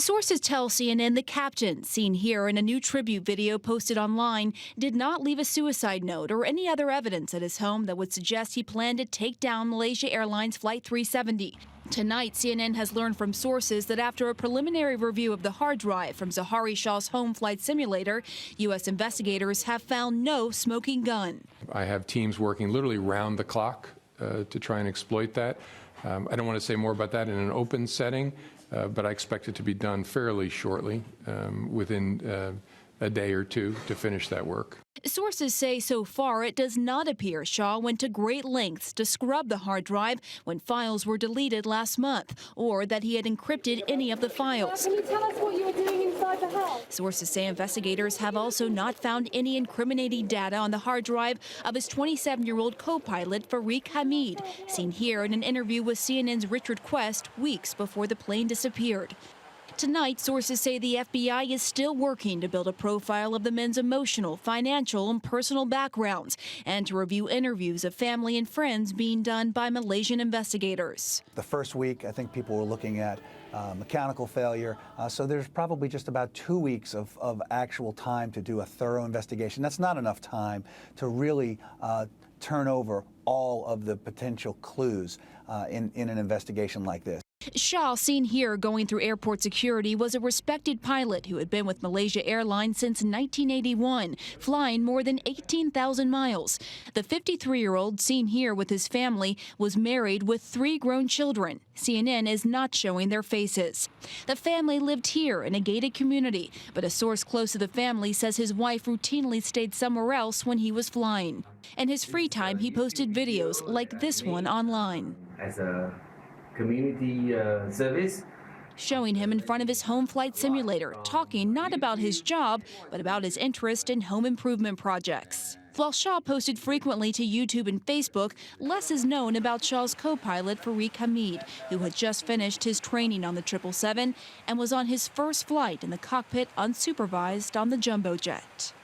Sources tell CNN the captain, seen here in a new tribute video posted online, did not leave a suicide note or any other evidence at his home that would suggest he planned to take down Malaysia Airlines Flight 370. Tonight, CNN has learned from sources that after a preliminary review of the hard drive from Zahari Shah's home flight simulator, U.S. investigators have found no smoking gun. I have teams working literally round the clock to try and exploit that. I don't want to say more about that in an open setting, but I expect it to be done fairly shortly, within a day or two, to finish that work. Sources say so far it does not appear Shah went to great lengths to scrub the hard drive when files were deleted last month, or that he had encrypted any of the files. Can you tell us what you were doing inside the house? Sources say investigators have also not found any incriminating data on the hard drive of his 27-year-old co-pilot Fareeq Hamid, seen here in an interview with CNN's Richard Quest weeks before the plane disappeared. Tonight, sources say the FBI is still working to build a profile of the men's emotional, financial, and personal backgrounds, and to review interviews of family and friends being done by Malaysian investigators. The first week, I think people were looking at mechanical failure, so there's probably just about 2 weeks of actual time to do a thorough investigation. That's not enough time to really turn over all of the potential clues in an investigation like this. Shah, seen here going through airport security, was a respected pilot who had been with Malaysia Airlines since 1981, flying more than 18,000 miles. The 53-year-old, seen here with his family, was married with 3 grown children. CNN is not showing their faces. The family lived here in a gated community, but a source close to the family says his wife routinely stayed somewhere else when he was flying. In his free time, he posted videos like this one online. As a community service, showing him in front of his home flight simulator, talking not about his job, but about his interest in home improvement projects. While Shah posted frequently to YouTube and Facebook, less is known about Shah's co-pilot Fareeq Hamid, who had just finished his training on the 777 and was on his first flight in the cockpit unsupervised on the jumbo jet.